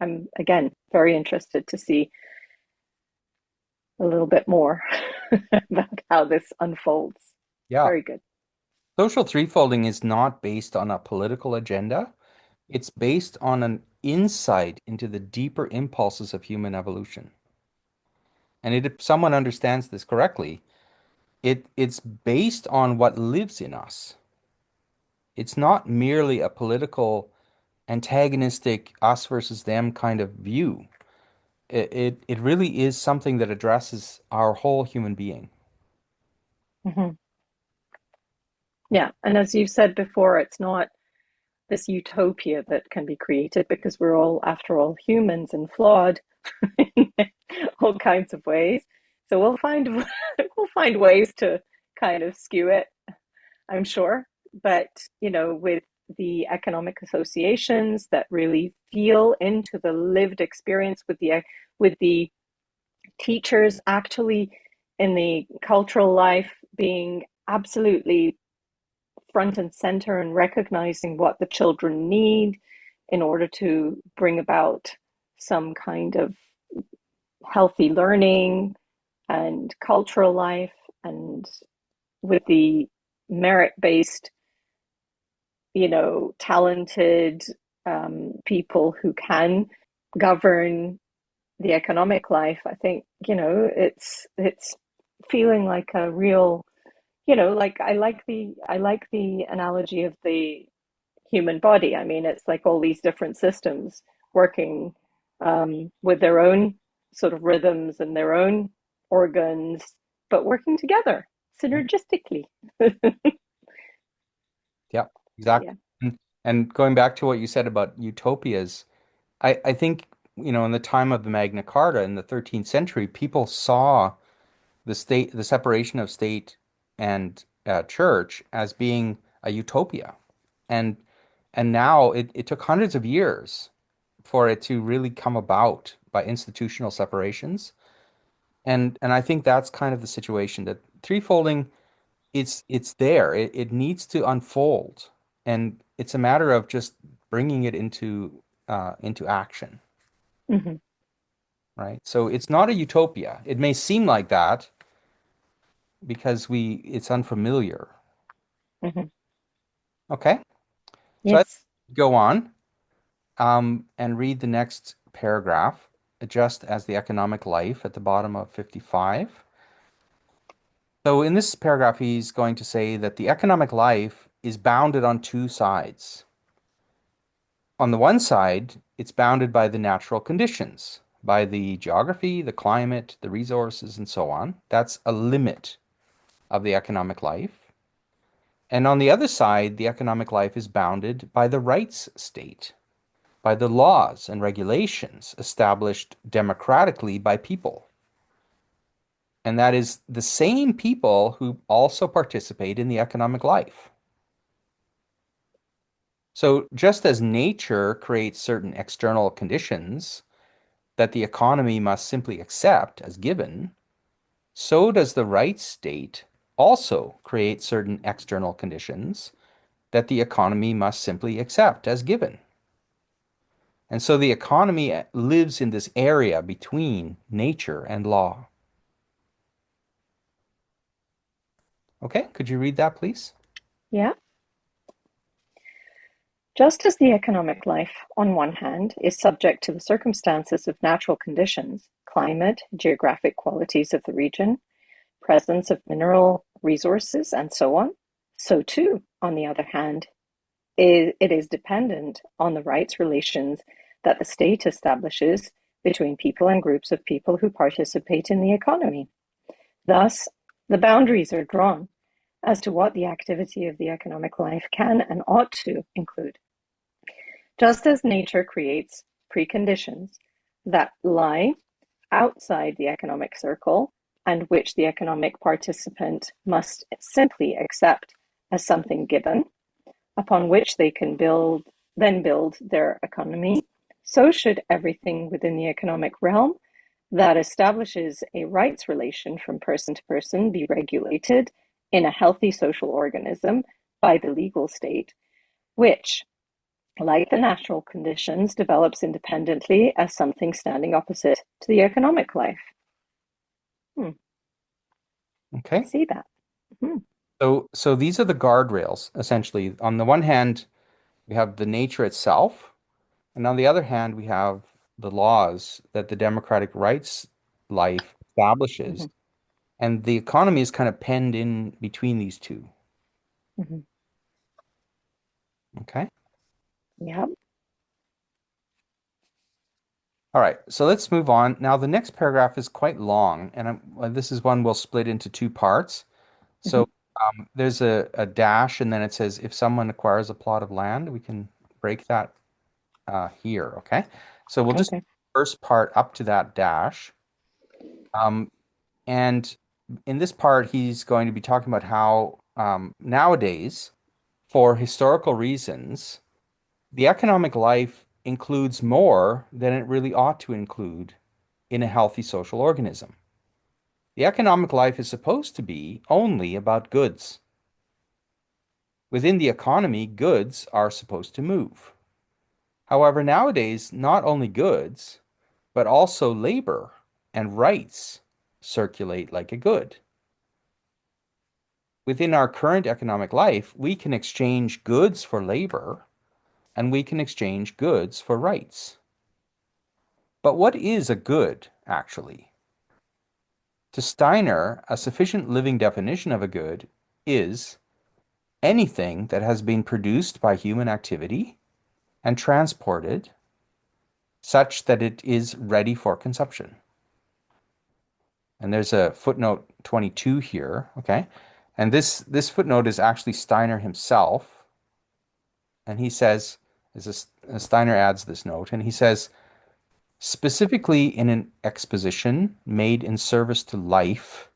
I'm again very interested to see a little bit more about how this unfolds. Yeah. Very good. Social threefolding is not based on a political agenda. It's based on an insight into the deeper impulses of human evolution. And if someone understands this correctly, it's based on what lives in us. It's not merely a political, antagonistic, us versus them kind of view. It really is something that addresses our whole human being. Mm-hmm. Yeah. And as you said before, it's not this utopia that can be created because we're all, after all, humans and flawed in all kinds of ways. So we'll find we'll find ways to kind of skew it, I'm sure. But with the economic associations that really feel into the lived experience, with the teachers actually in the cultural life being absolutely front and center and recognizing what the children need in order to bring about some kind of healthy learning and cultural life, and with the merit based, talented people who can govern the economic life. I think it's feeling like a real, like I like the analogy of the human body. I mean, it's like all these different systems working with their own sort of rhythms and their own organs, but working together synergistically. Yeah, Yeah. exactly. And going back to what you said about utopias, I think, in the time of the Magna Carta in the 13th century, people saw the separation of state and church as being a utopia. And and now it took hundreds of years for it to really come about by institutional separations. And I think that's kind of the situation that threefolding, it's there. It needs to unfold. And it's a matter of just bringing it into action, Hmm. right? So it's not a utopia. It may seem like that because it's unfamiliar. Hmm. Okay? So I Yes. go on and read the next paragraph, just as the economic life at the bottom of 55. So in this paragraph, he's going to say that the economic life is bounded on two sides. On the one side, it's bounded by the natural conditions, by the geography, the climate, the resources, and so on. That's a limit of the economic life. And on the other side, the economic life is bounded by the rights state, by the laws and regulations established democratically by people. And that is the same people who also participate in the economic life. So just as nature creates certain external conditions that the economy must simply accept as given, so does the rights state also create certain external conditions that the economy must simply accept as given. And so the economy lives in this area between nature and law. Okay, could you read that, please? Yeah. Just as the economic life, on one hand, is subject to the circumstances of natural conditions, climate, geographic qualities of the region, presence of mineral resources, and so on, so too, on the other hand, it is dependent on the rights relations that the state establishes between people and groups of people who participate in the economy. Thus, the boundaries are drawn as to what the activity of the economic life can and ought to include. Just as nature creates preconditions that lie outside the economic circle and which the economic participant must simply accept as something given, upon which they can build their economy, so should everything within the economic realm that establishes a rights relation from person to person be regulated in a healthy social organism by the legal state, which, like the natural conditions, develops independently as something standing opposite to the economic life. Hmm, I Okay. see that. Hmm. So these are the guardrails, essentially. On the one hand, we have the nature itself, and on the other hand, we have the laws that the democratic rights life establishes. Hmm. And the economy is kind of penned in between these two. Hmm. Okay. Yeah. All right. So let's move on. Now, the next paragraph is quite long, and this is one we'll split into two parts. Hmm. So there's a dash, and then it says if someone acquires a plot of land, we can break that here. Okay. So we'll just Okay. first part up to that dash. Um, and in this part, he's going to be talking about how nowadays, for historical reasons, the economic life includes more than it really ought to include in a healthy social organism. The economic life is supposed to be only about goods. Within the economy, goods are supposed to move. However, nowadays, not only goods, but also labor and rights circulate like a good. Within our current economic life, we can exchange goods for labor and we can exchange goods for rights. But what is a good, actually? To Steiner, a sufficient living definition of a good is anything that has been produced by human activity and transported such that it is ready for consumption. And there's a footnote 22 here, okay? And this footnote is actually Steiner himself, and he says, Steiner adds this note, and he says, specifically in an exposition made in service to life,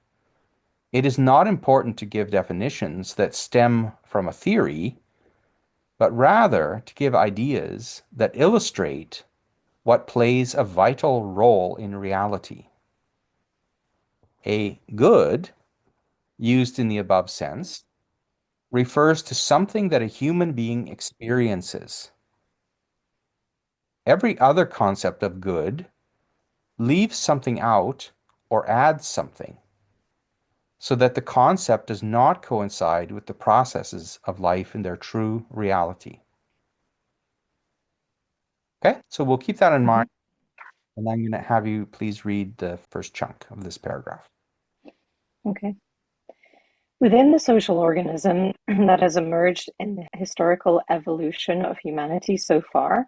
it is not important to give definitions that stem from a theory, but rather to give ideas that illustrate what plays a vital role in reality. A good, used in the above sense, refers to something that a human being experiences. Every other concept of good leaves something out or adds something, so that the concept does not coincide with the processes of life in their true reality. Okay, so we'll keep that in Hmm. mind, and I'm going to have you please read the first chunk of this paragraph. Okay. Within the social organism that has emerged in the historical evolution of humanity so far,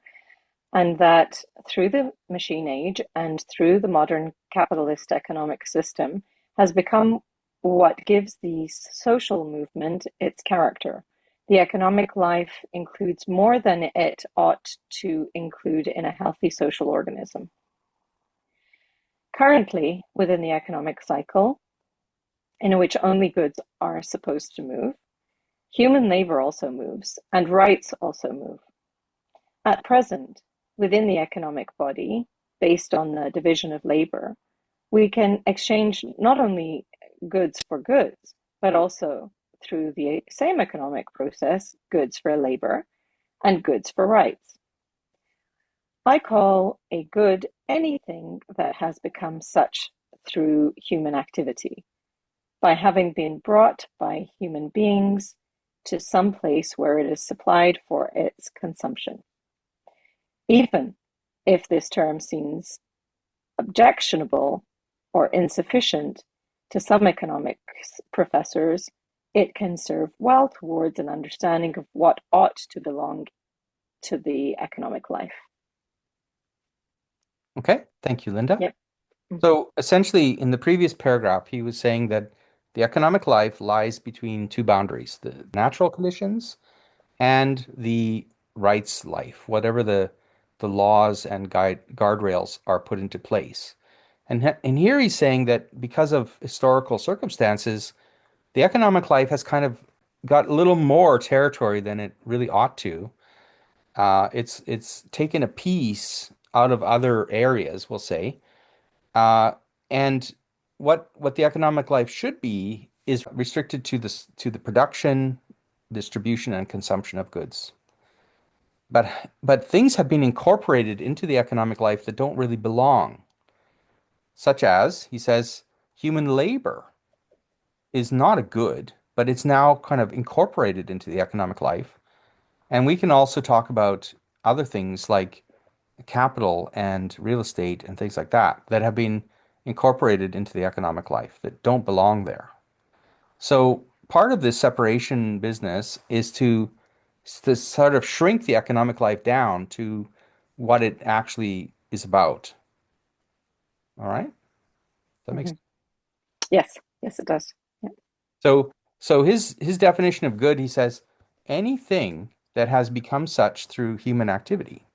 and that through the machine age and through the modern capitalist economic system has become what gives the social movement its character. The economic life includes more than it ought to include in a healthy social organism. Currently, within the economic cycle, in which only goods are supposed to move, human labor also moves, and rights also move. At present, within the economic body, based on the division of labor, we can exchange not only goods for goods, but also through the same economic process, goods for labor and goods for rights. I call a good anything that has become such through human activity, by having been brought by human beings to some place where it is supplied for its consumption. Even if this term seems objectionable or insufficient to some economics professors, it can serve well towards an understanding of what ought to belong to the economic life. Okay, thank you, Linda. Yep. So essentially, in the previous paragraph, he was saying that the economic life lies between two boundaries, the natural conditions and the rights life, whatever the laws and guardrails are put into place. And here he's saying that because of historical circumstances, the economic life has kind of got a little more territory than it really ought to. It's taken a piece out of other areas, we'll say. Uh, and what the economic life should be is restricted to the production, distribution, and consumption of goods. But things have been incorporated into the economic life that don't really belong, such as, he says, human labor is not a good, but it's now kind of incorporated into the economic life. And we can also talk about other things like capital and real estate and things like that that have been incorporated into the economic life that don't belong there. So part of this separation business is to sort of shrink the economic life down to what it actually is about. All right? That makes Mm-hmm. Yes, yes, it does. Yeah. so so his definition of good, he says, anything that has become such through human activity,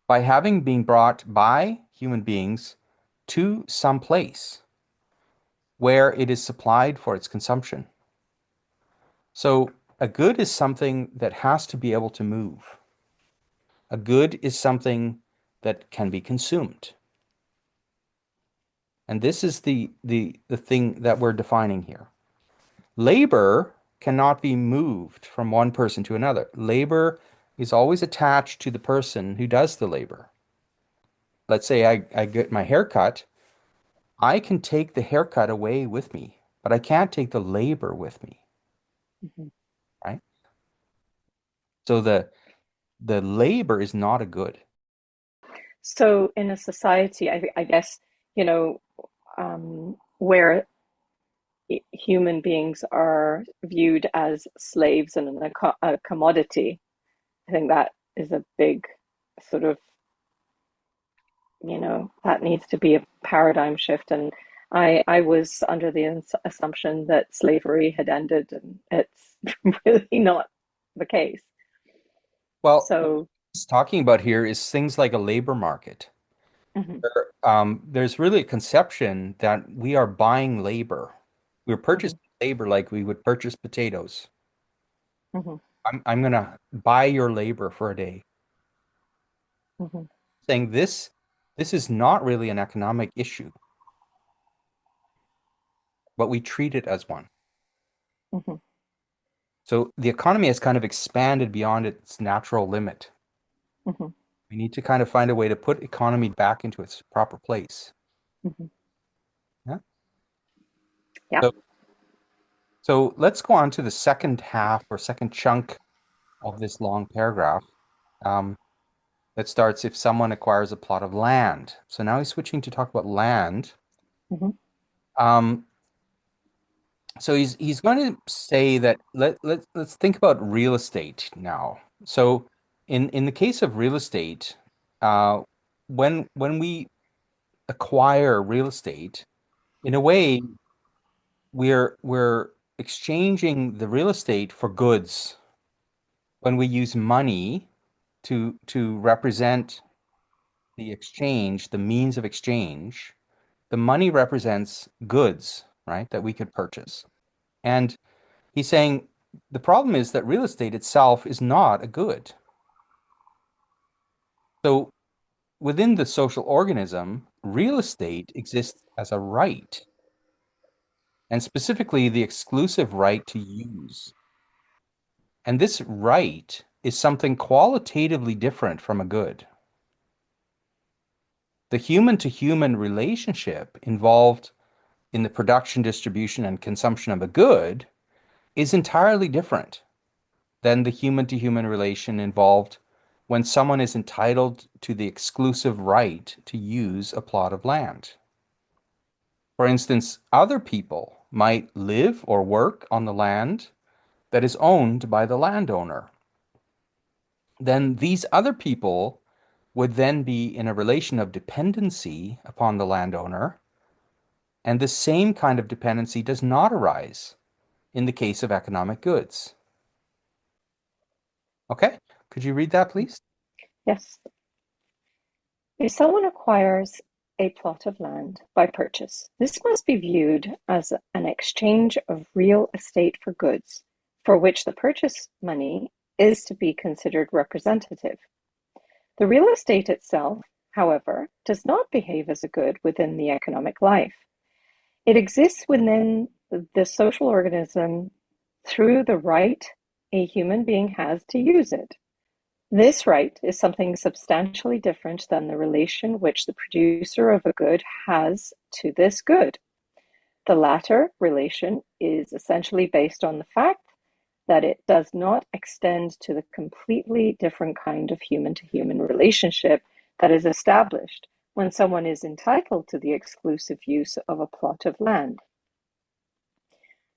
by having been brought by human beings to some place where it is supplied for its consumption. So a good is something that has to be able to move. A good is something that can be consumed. And this is the thing that we're defining here. Labor cannot be moved from one person to another. Labor is always attached to the person who does the labor. Let's say I get my hair cut. I can take the haircut away with me, but I can't take the labor with me, Mm-hmm. right? So the labor is not a good. So, in a society, I guess, you know, where human beings are viewed as slaves and a commodity, I think that is a big sort of, that needs to be a paradigm shift. And I was under the assumption that slavery had ended, and it's really not the case. Well, what So, he's talking about here is things like a labor market. mhm, There's really a conception that we are buying labor. We're mhm, purchasing labor like we would purchase potatoes. mhm, I'm gonna buy your labor for a day. mhm, Saying this is not really an economic issue, but we treat it as one. mhm, So the economy has kind of expanded beyond its natural limit. mhm, We need to kind of find a way to put economy back into its proper place. mhm. Yeah. Yeah. So so let's go on to the second half or second chunk of this long paragraph. Um, that starts if someone acquires a plot of land. So now he's switching to talk about land. Mhm, Um, So he's going to say that let's think about real estate now. So in the case of real estate, uh, when we acquire real estate, in a way, we're exchanging the real estate for goods. When we use money to represent the exchange, the means of exchange, the money represents goods, right, that we could purchase. And he's saying the problem is that real estate itself is not a good. So within the social organism, real estate exists as a right, and specifically the exclusive right to use. And this right is something qualitatively different from a good. The human to human relationship involved in the production, distribution, and consumption of a good is entirely different than the human to human relation involved when someone is entitled to the exclusive right to use a plot of land. For instance, other people might live or work on the land that is owned by the landowner. Then these other people would then be in a relation of dependency upon the landowner, and the same kind of dependency does not arise in the case of economic goods. Okay, could you read that, please? Yes. If someone acquires a plot of land by purchase, this must be viewed as an exchange of real estate for goods, for which the purchase money is to be considered representative. The real estate itself, however, does not behave as a good within the economic life. It exists within the social organism through the right a human being has to use it. This right is something substantially different than the relation which the producer of a good has to this good. The latter relation is essentially based on the fact that it does not extend to the completely different kind of human to human relationship that is established when someone is entitled to the exclusive use of a plot of land.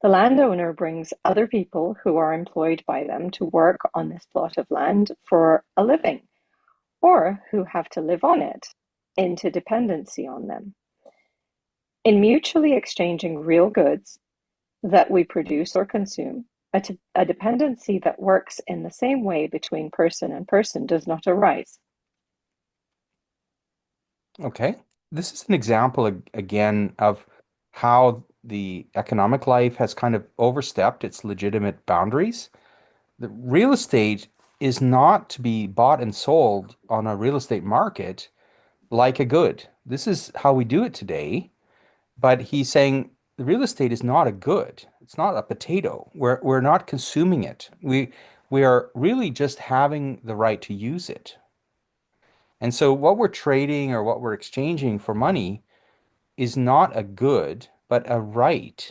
The landowner brings other people who are employed by them to work on this plot of land for a living, or who have to live on it, into dependency on them. In mutually exchanging real goods that we produce or consume, a dependency that works in the same way between person and person does not arise. Okay. This is an example again of how the economic life has kind of overstepped its legitimate boundaries. The real estate is not to be bought and sold on a real estate market like a good. This is how we do it today, but he's saying the real estate is not a good. It's not a potato. We're not consuming it. We are really just having the right to use it. And so what we're trading or what we're exchanging for money is not a good, but a right.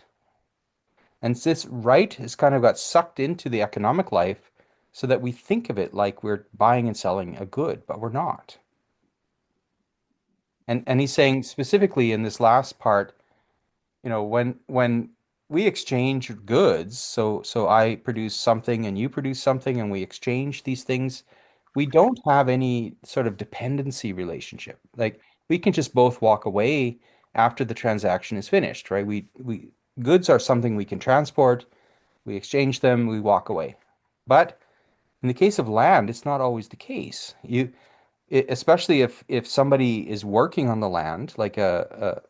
And this right has kind of got sucked into the economic life so that we think of it like we're buying and selling a good, but we're not. And he's saying specifically in this last part, when we exchange goods, so I produce something and you produce something and we exchange these things, we don't have any sort of dependency relationship. Like we can just both walk away after the transaction is finished, right? We goods are something we can transport, we exchange them, we walk away. But in the case of land, it's not always the case. Especially if somebody is working on the land, like a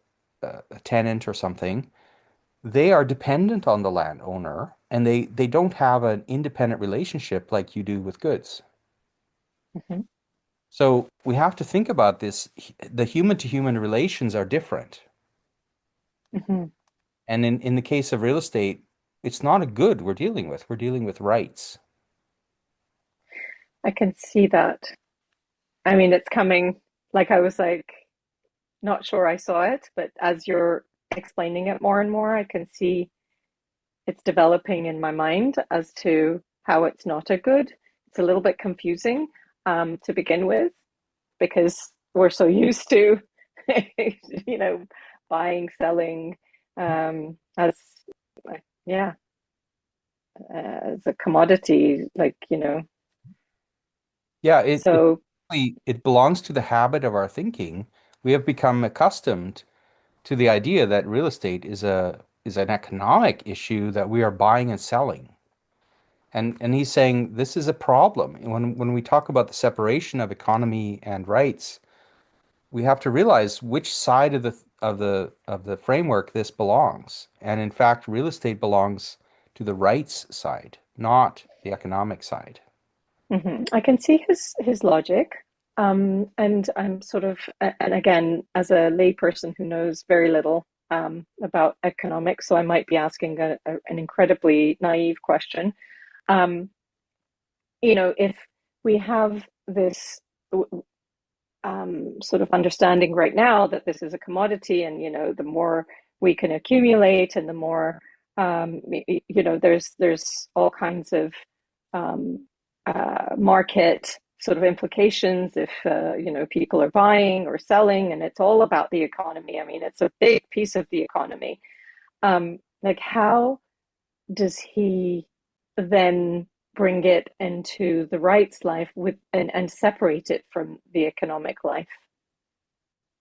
tenant or something, they are dependent on the landowner and they don't have an independent relationship like you do with goods. Mhm, So we have to think about this. The human to human relations are different. mhm. And in the case of real estate, it's not a good we're dealing with. We're dealing with rights. I can see that. I mean, it's coming, like I was like, not sure I saw it, but as you're explaining it more and more, I can see it's developing in my mind as to how it's not a good. It's a little bit confusing to begin with because we're so used to, you know, buying, selling as yeah, as a commodity, like, Yeah, it so. it belongs to the habit of our thinking. We have become accustomed to the idea that real estate is an economic issue that we are buying and selling. And he's saying this is a problem. When we talk about the separation of economy and rights, we have to realize which side of the framework this belongs. And in fact, real estate belongs to the rights side, not the economic side. I can see his logic. And I'm sort of, and again, as a layperson who knows very little about economics, so I might be asking an incredibly naive question. Um, if we have this sort of understanding right now that this is a commodity, and the more we can accumulate, and the more there's all kinds of um, market sort of implications if people are buying or selling, and it's all about the economy. I mean, it's a big piece of the economy. Like, how does he then bring it into the rights life with and separate it from the economic life?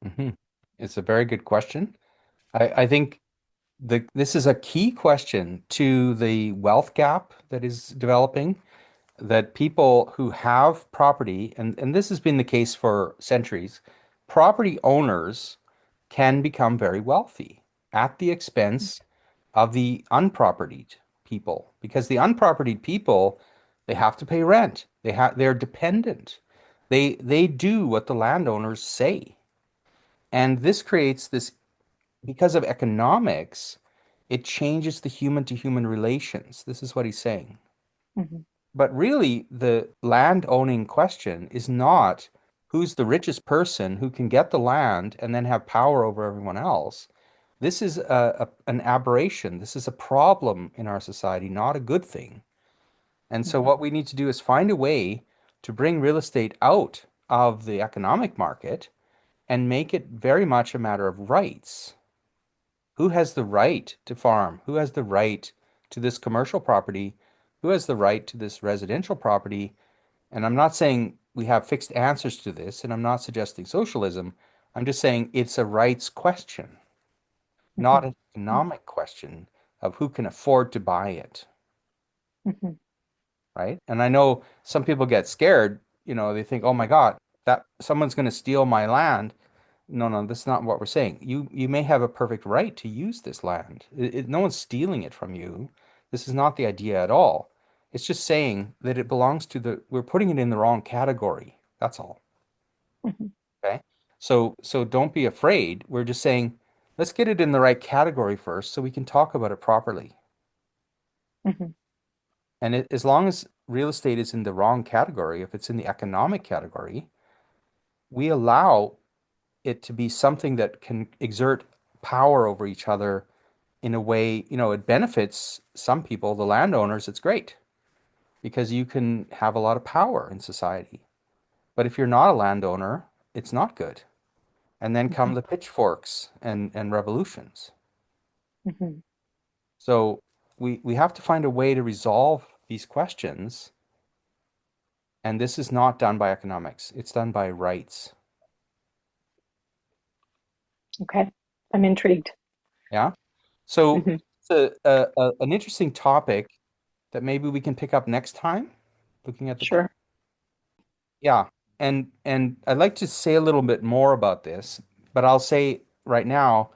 hmm It's a very good question. I think this is a key question to the wealth gap that is developing, that people who have property, and this has been the case for centuries, property owners can become very wealthy at the expense of the unpropertied people, because the unpropertied people, they have to pay rent. They're dependent. They do what the landowners say. And this creates this, because of economics, it changes the human to human relations. This is what he's saying. Mm-hmm. But really, the land owning question is not who's the richest person who can get the land and then have power over everyone else. This is an aberration. This is a problem in our society, not a good thing. And so, Mm-hmm. what we need to do is find a way to bring real estate out of the economic market and make it very much a matter of rights. Who has the right to farm? Who has the right to this commercial property? Who has the right to this residential property? And I'm not saying we have fixed answers to this, and I'm not suggesting socialism. I'm just saying it's a rights question, not an Mm-hmm. economic question of who can afford to buy it, Mm-hmm. right? And I know some people get scared, they think, "Oh my God, that someone's going to steal my land." No, no, that's not what we're saying. You may have a perfect right to use this land. No one's stealing it from you. This is not the idea at all. It's just saying that it belongs to we're putting it in the wrong category. That's all. Mm-hmm. Okay? So don't be afraid. We're just saying, let's get it in the right category first so we can talk about it properly. Mm-hmm. And as long as real estate is in the wrong category, if it's in the economic category, we allow it to be something that can exert power over each other in a way, it benefits some people, the landowners, it's great because you can have a lot of power in society. But if you're not a landowner, it's not good. And then come Mm-hmm. the pitchforks and revolutions. Mm-hmm. So we have to find a way to resolve these questions. And this is not done by economics, it's done by rights. Okay. I'm intrigued. Yeah. So Mm-hmm. it's an interesting topic that maybe we can pick up next time, looking at the time. Sure. Yeah. And I'd like to say a little bit more about this, but I'll say right now,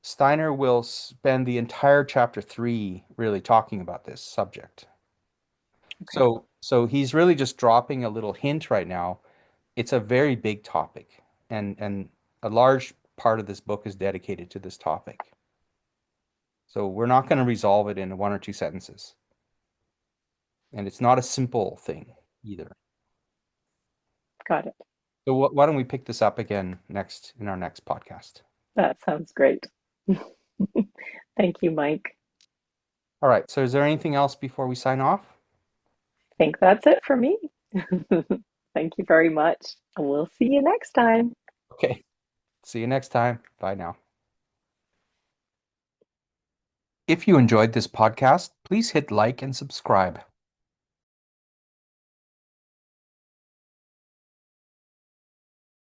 Steiner will spend the entire chapter 3 really talking about this subject. Okay. So he's really just dropping a little hint right now. It's a very big topic, and a large part of this book is dedicated to this topic. So we're not going to resolve it in one or two sentences. And it's not a simple thing either. Got it. So why don't we pick this up again next in our next podcast? That sounds great. Thank you, Mike. All right. So is there anything else before we sign off? I think that's it for me. Thank you very much. And we'll see you next time. Okay. See you next time. Bye now. If you enjoyed this podcast, please hit like and subscribe.